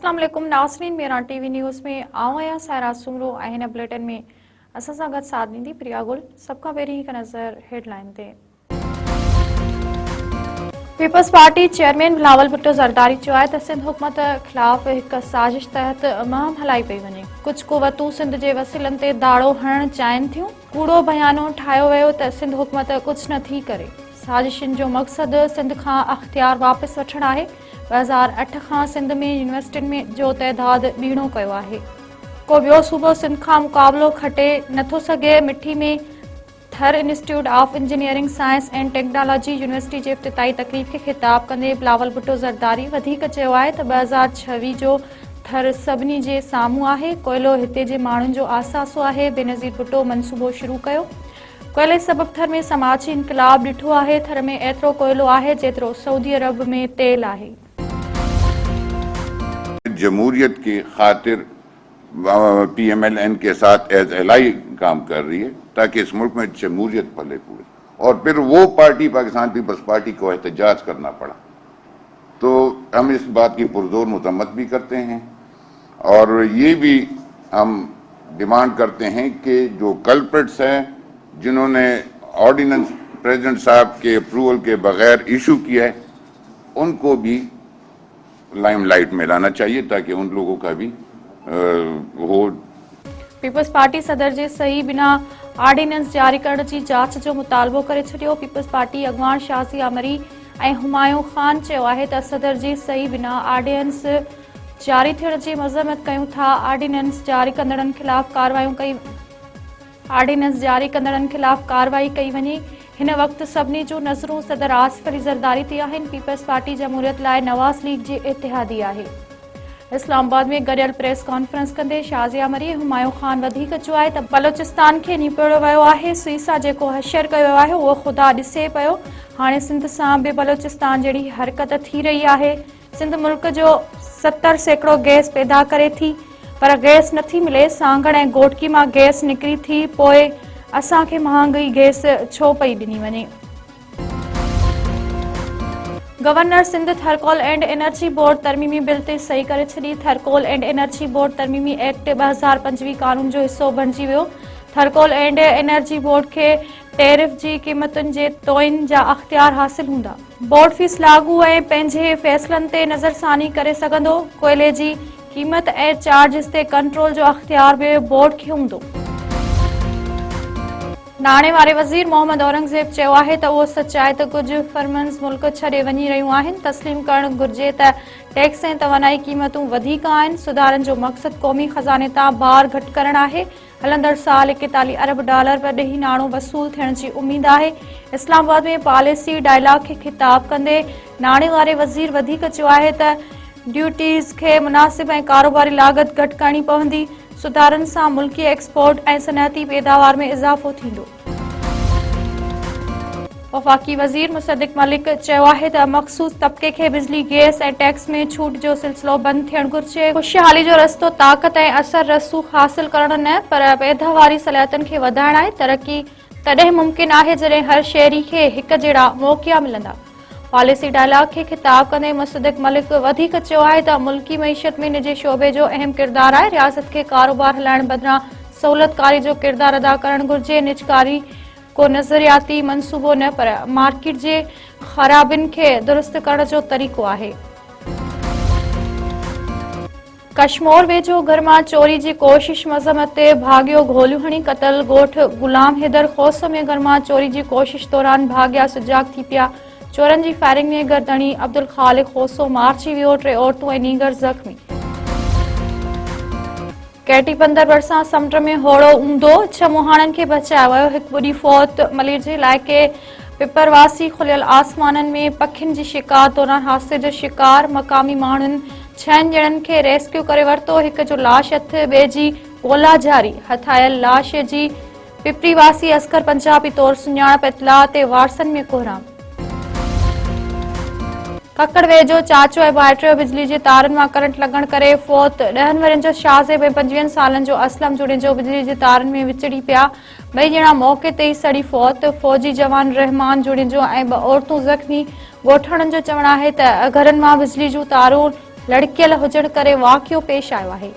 अस्सलाम वालेकुम नाज़रीन, मेरा टीवी न्यूज़ में आया सायरा सुमरो हिन बुलेटिन में असां सां गॾु साथ ॾींदी प्रिया गुल। सभ खां पहिरीं हिकु नज़र हेडलाइन ते। People's Party chairman Bilawal Bhutto Zardari चयो आहे त सिंध हुकूमत ख़िलाफ़ हिकु साज़िश तहत मुहिम हलाई पई वञे। कुझु क़ुवतूं सिंध जे वसीलनि ते दाड़ो हणणु चाहिनि थियूं। कूड़ो बयानो ठाहियो वियो त सिंध हुकूमत कुझु नथी करे। साज़िशुनि जो मक़सदु सिंध खां अख़्तियार वापसि वठणु आहे। 2008 खां सिंध में यूनिवर्सिटियुनि में जो तइदादु ॿीणो कयो आहे। को ॿियो सूबो सिंध खां मुक़ाबिलो खटे नथो सघे। मिठी में Thar institute of engineering science and technology university जे इफ़्तिताही तक़रीब खे ख़िताब कंदे बिलावल भुट्टो ज़रदारी वधीक चयो आहे त 2026 जो थर सभिनी जे साम्हूं आहे। कोयलो हिते जे माण्हुनि जो आसासो आहे। बेनज़ीर भुट्टो मंसूबो शुरू कयो। कोयले सबबि थर में समाजी इनक़लाब ॾिठो आहे। थर में एतिरो कोयलो आहे जेतिरो सऊदी अरब में तेल आहे। जमहूरियत की खातिर PMLN के साथ एज एलाई काम कर रही है ताकि इस मुल्क में जमहूरियत फले पूरे, और फिर वो पार्टी पाकिस्तान पीपल्स पार्टी को एहतजाज करना पड़ा। तो हम इस बात की पुरजोर मजम्मत भी करते हैं और ये भी हम डिमांड करते हैं कि जो कल्प्रिट्स हैं जिन्होंने ऑर्डिनेंस प्रेसिडेंट साहब के अप्रूवल के बगैर इशू किया है उनको भी लाइमलाइट में लाना चाहिए ताकि उन लोगों का भी हो। पीपल्स पार्टी सदर जे सही बिना ऑर्डिनेंस जारी करण जी जांच जो मुतालबो करे छडि॒यो। पीपल्स पार्टी अॻवान शाज़ी आमरी ऐं हुमायूं खान चयो आहे त सदर जी सही बिना ऑर्डिनेंस जारी थियण जी मज़म्मत कयूं था। ऑर्डिनेंस जारी कंदड़नि ख़िलाफ़ कार्रवाई कई वञे। हिन वक़्तु सभिनी जूं नज़रूं सदर आसिफ अली ज़रदारी ते आहिनि। पीपल्स पार्टी जमहूरियत लाइ नवाज़ लीग जे इतिहादी आहे। इस्लामाबाद में गॾियल प्रेस कॉन्फ्रेंस कंदे शाज़ी आमरी हुमायूं खान वधीक चयो आहे त बलोचिस्तान खे निपड़ियो वियो आहे। सीसा जेको हशर कयो वियो आहे उहो ख़ुदा ॾिसे पियो। हाणे सिंध सां बि बलोचिस्तान जहिड़ी हरकत थी रही आहे। सिंध मुल्क जो 70% गैस पैदा करे थी, पर गैस नथी मिले। सांगड़ ऐं गोटकी मां गैस निकिरी थी, पोइ असांखे महांगी गैस छो पई ॾिनी वञे। Governor Sindh Thar coal and energy board तरमीमी बिल ते सही करे छॾी। थरकोल एंड एनर्जी बोर्ड तरमीमी एक्ट 2025 कानून जो हिसो बणिजी वियो। थरकोल एंड एनर्जी बोर्ड खे टैरिफ जी क़ीमतुनि जे तोइन जा अख़्तियार हासिल हूंदा। बोर्ड फीस लागू ऐं पंहिंजे फ़ैसिलनि ते नज़रसानी करे सघंदो। कोयले जी क़ीमत ऐं चार्जिस ते कंट्रोल जो अख़्तियार बि बोर्ड खे हूंदो। नाणे वारे वज़ीर मोहम्मद औरंगज़ेब चयो आहे त उहो सच आहे त कुझु फर्म्स मुल्क छॾे वञी रहियूं आहिनि। तस्लीम करणु घुर्जे त टैक्स ऐं तवानाई क़ीमतूं वधीक आहिनि। सुधारनि जो मक़सदु क़ौमी ख़ज़ाने तां भार घटि करणु आहे। हलंदड़ साल $41 अरब पर ॾही नाणो वसूल थियण जी उमीद आहे। इस्लामाबाद में पॉलिसी डायलॉग खे ख़िताब कंदे नाणे वारे वज़ीर वधीक चयो आहे त ड्यूटीज़ खे मुनासिब ऐं कारोबारी लागत घटि करणी पवंदी। सुधारनि सां मुल्की एक्सपोर्ट ऐं सनअती पैदावार में इज़ाफ़ो थींदो। वफ़ाक़ी वज़ीर मुसद्दिक़ मलिक चयो आहे त मख़सूस तबिके खे बिजली गैस ऐं टैक्स में छूट जो सिलसिलो बंदि थियणु घुरिजे। ख़ुशहाली जो रस्तो ताक़त ऐं असर रसूख़ हासिल करणु न पर पैदावारी सलाहियतुनि खे वधाइण आहे। तरक़ी तॾहिं मुमकिन आहे जॾहिं हर शहरी खे हिक जहिड़ा मौक़िया मिलंदा। पॉलिसी डायलॉग खे ख़िताब कंदे मुसद्दिक़ मलिक वधीक चयो आहे त मुल्की मईशत में निजी शोबे जो अहम किरदारु आहे। रियासत खे कारोबार हलाइण बदिरां सहूलियतकारी जो किरदारु अदा करणु घुरिजे। निजकारी को नज़रियाती मंसूबो न पर मार्केट जे ख़राबियुनि खे दुरुस्त करण जो तरीक़ो आहे। कश्मोर वेझो घर मां चोरी जी कोशिश मज़म्मत ते भाॻियो गोलियूं हणी क़तल। ॻोठ गुलाम हैदर खौस में घर मां चोरी जी कोशिश दौरान भाॻिया सुजाग थी पिया। चोरनि जी फायरिंग में गर्दणी अब्दुल ख़ालिक खोसो मारिजी वियो। 3 औरतूं ऐं नीगर ज़ख़्मी। कैटी बंदर भरिसां समुंड में होड़ो ऊंदो, 6 मुहाणनि खे बचायो वियो। हिकु ॿुड़ी फौत। मलीर जे इलाइक़े पिपरवासी खुलियल आसमाननि में पखियुनि जी शिकार दौरान हादसे जो शिकार। मक़ामी माण्हुनि 6 ॼणनि खे रेस्क्यू करे वरितो। हिक जो लाश हथ, ॿिए जी ॻोल्हा जारी। हथायल लाश जी पिपरीवासी असगर पंजाबी तौरु सुञाणप। इतलाह ते वारसनि में कोहराम। ककड़ वेझो चाचो ऐं भाइटियो बिजली जे तारनि मां करंट लॻण करे फौत। 10 वरनि जो शाज़िब ऐं 25 सालनि जो असलम जुड़िजो बिजली जे तारनि में विचड़ी पिया। 2 ॼणा मौक़े ते ई सड़ी फौत। फ़ौजी जवान रहमान जुड़िजो ऐं 2 औरतूं ज़ख़्मी। ॻोठाणनि जो चवणु आहे त घरनि मां बिजली जूं तारूं लड़कियल हुजण करे वाक़ियो पेश आयो आहे।